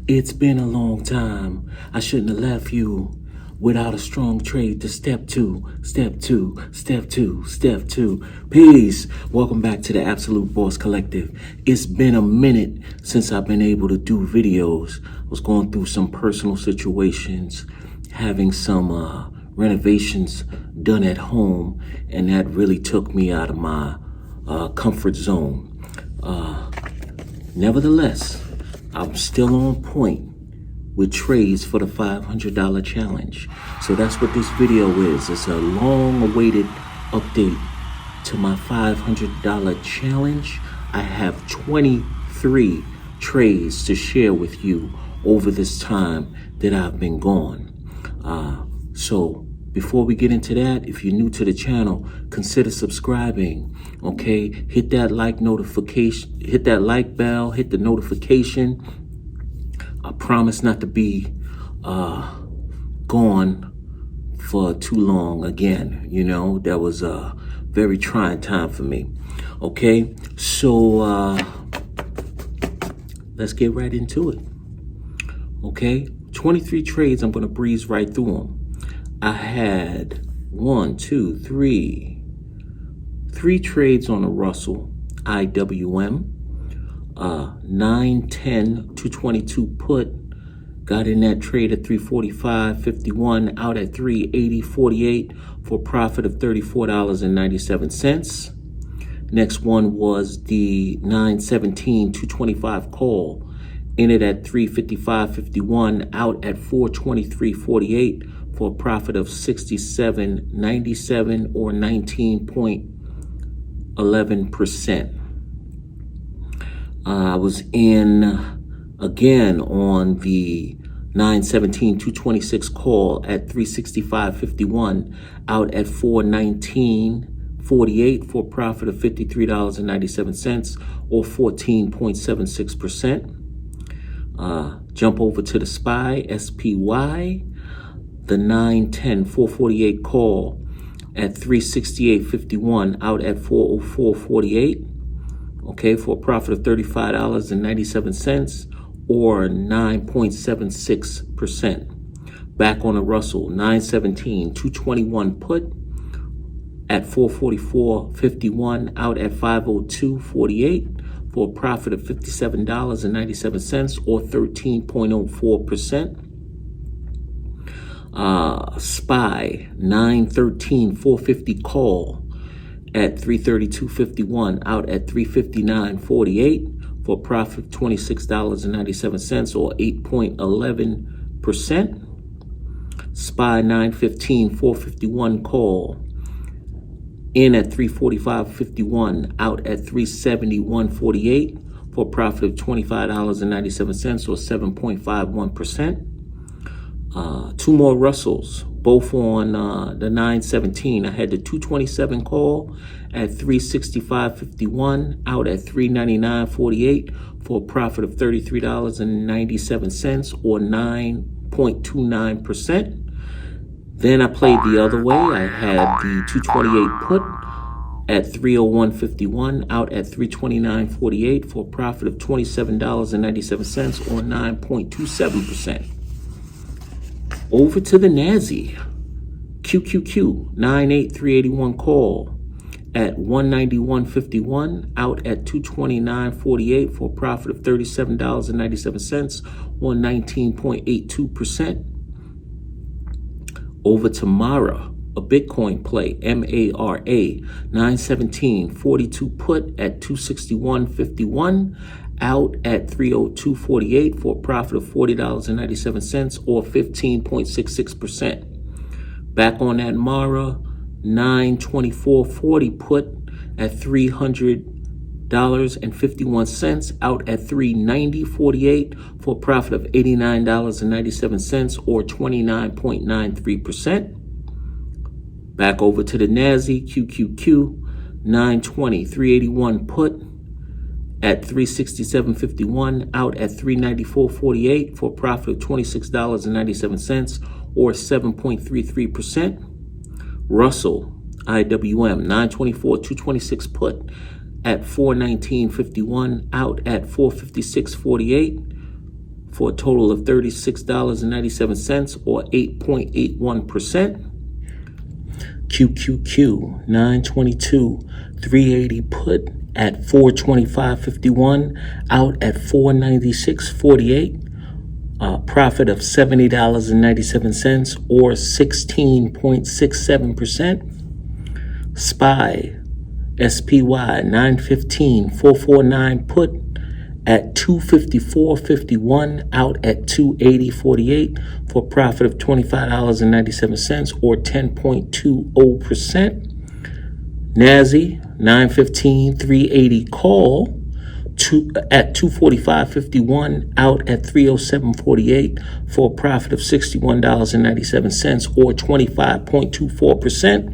It's been a long time. I shouldn't have left you without a strong trade to step two, step two, step two, step two. Peace. Welcome back to the Absolute Boss Collective. It's been a minute since I've been able to do videos. I was going through some personal situations, having some renovations done at home, and that really took me out of my comfort zone. Nevertheless, I'm still on point with trades for the $500 challenge. So that's what this video is. It's a long-awaited update to my $500 challenge. I have 23 trades to share with you over this time that I've been gone. So before we get into that, if you're new to the channel, consider subscribing, okay? Hit that like notification, hit that like bell, hit the notification. I promise not to be gone for too long again. You know, that was a very trying time for me. Okay, so let's get right into it. Okay, 23 trades. I'm gonna breeze right through them. I had three trades on a Russell IWM. 910 222 put, got in that trade at 345.51, out at 380.48 for a profit of $34.97. Next one was the 917 225 call, in it at 355.51, out at 423.48 for a profit of $67.97 or 19.11%. I was in again on the 917 226 call at 365.51, out at 419.48 for a profit of $53.97 or 14.76%. Jump over to the SPY, the 910 448 call at 368.51, out at 404.48. Okay, for a profit of $35.97 or 9.76%. Back on the Russell, 917 221 put at 444.51, out at 502.48 for a profit of $57.97 or 13.04%. SPY 913 450 call at 332.51, out at 359.48 for a profit of $26.97 or 8.11%. SPY 915 451 call, in at 345.51, out at 371.48 for a profit of $25.97 or 7.51%. Two more Russells, both on the 917. I had the 227 call at 365.51, out at 399.48 for a profit of $33.97 or 9.29%. Then I played the other way. I had the 228 put at 301.51, out at 329.48 for a profit of $27.97 or 9.27%. Over to the NASI, QQQ 98381 call at 191.51, out at 229.48 for a profit of $37.97 or 19.82%. Over to Mara, a Bitcoin play, MARA 917 42 put at 261.51, out at 302.48 for a profit of $40.97 or 15.66%. Back on that Mara, 924.40 put at $300.51, out at 390.48 for a profit of $89.97 or 29.93%. Back over to the NASI, QQQ 920 381 put at 367.51, out at 394.48 for a profit of $26.97 or 7.33%. Russell IWM 924 226 put at 419.51, out at 456.48 for a total of $36.97 or 8.81%. QQQ 922 380 put at 425.51, out at 496.48. Profit of $70.97 or 16.67%. SPY 915 449 put at 254.51, out at 280.48 for a profit of $25.97 or 10.20%. NASI 915 380 call at 245.51, out at 307.48 for a profit of $61.97 or 25.24%.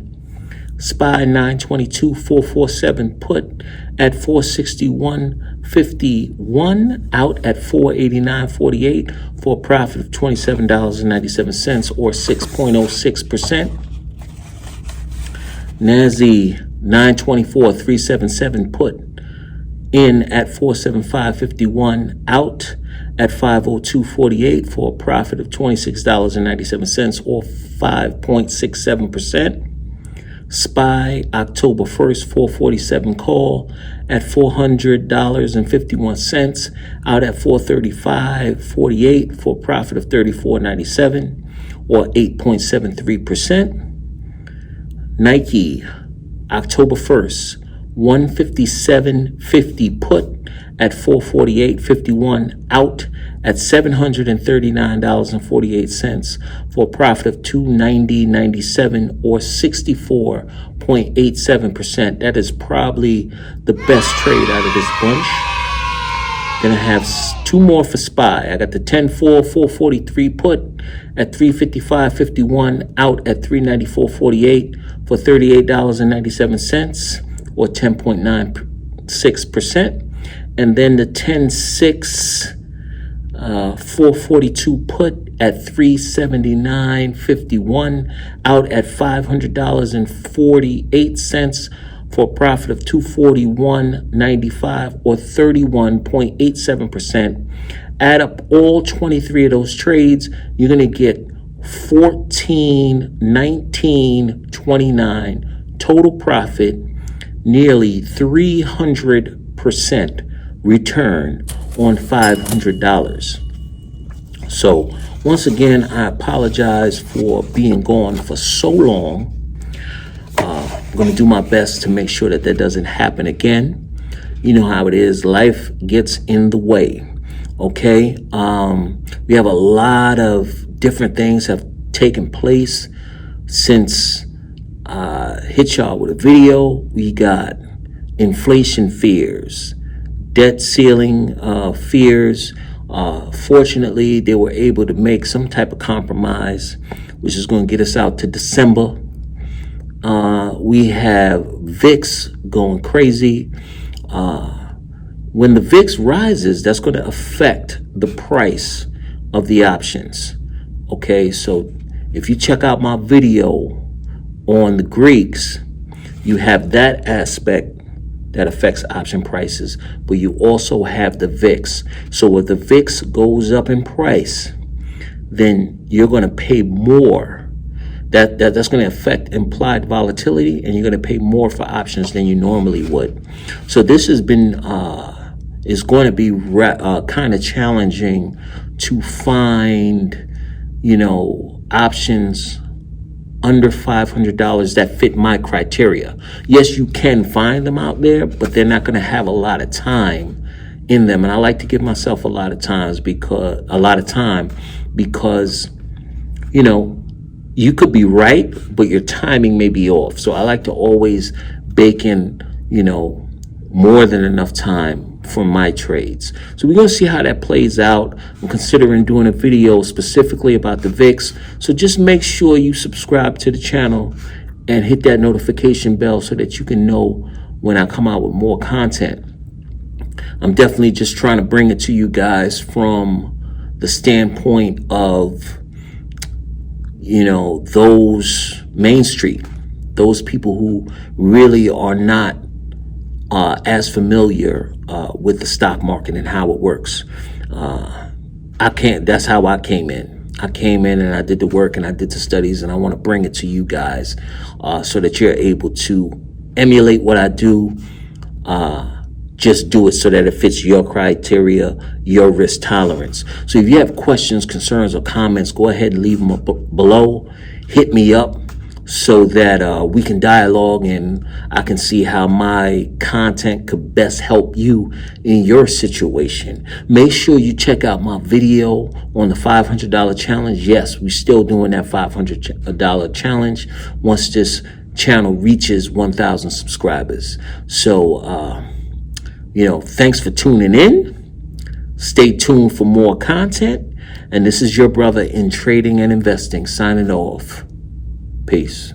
SPY 922 447 put at 461.51, out at 489.48 for a profit of $27.97 or 6.06%. NASI 924 377 put in at 475.51, out at 502.48 for a profit of $26.97 or 5.67%. SPY October 1st 447 call at $400.51, out at 435.48 for a profit of $34.97 or 8.73%. Nike October 1st 157.50 put at 448.51, out at $739.48 for a profit of $290.97 or 64.87%. That is probably the best trade out of this bunch. Then I have two more for SPY. I got the 10.4 443 put at 355.51, out at 394.48 for $38.97 or 10.96%. And then the 10.6 442 put at 379.51, out at $500.48 for a profit of $241.95 or 31.87%. Add up all 23 of those trades, you're going to get 14.19.29 total profit, nearly 300% return on $500. So once again, I apologize for being gone for so long. I'm going to do my best to make sure that that doesn't happen again. You know how it is. Life gets in the way. Okay. We have a lot of different things have taken place since hit y'all with a video. We got inflation fears, debt ceiling fears. Fortunately, they were able to make some type of compromise, which is going to get us out to December. We have VIX going crazy. When the VIX rises, that's going to affect the price of the options. Okay, so if you check out my video on the Greeks, you have that aspect that affects option prices, but you also have the VIX. So if the VIX goes up in price, then you're going to pay more. That's going to affect implied volatility, and you're going to pay more for options than you normally would. So this has been is going to be kind of challenging to find, options under $500 that fit my criteria. Yes, you can find them out there, but they're not going to have a lot of time in them. And I like to give myself a lot of time because, you could be right, but your timing may be off. So I like to always bake in, more than enough time for my trades. So we're going to see how that plays out. I'm considering doing a video specifically about the VIX. So just make sure you subscribe to the channel and hit that notification bell so that you can know when I come out with more content. I'm definitely just trying to bring it to you guys from the standpoint of, those Main Street, those people who really are not as familiar with the stock market and how it works. that's how I came in. I came in and I did the work and I did the studies, and I want to bring it to you guys so that you're able to emulate what I do. Just do it so that it fits your criteria, your risk tolerance. So if you have questions, concerns, or comments, go ahead and leave them up below. Hit me up so that we can dialogue and I can see how my content could best help you in your situation. Make sure you check out my video on the $500 challenge. Yes, we're still doing that $500 challenge once this channel reaches 1,000 subscribers. So, thanks for tuning in. Stay tuned for more content. And this is your brother in trading and investing signing off. Peace.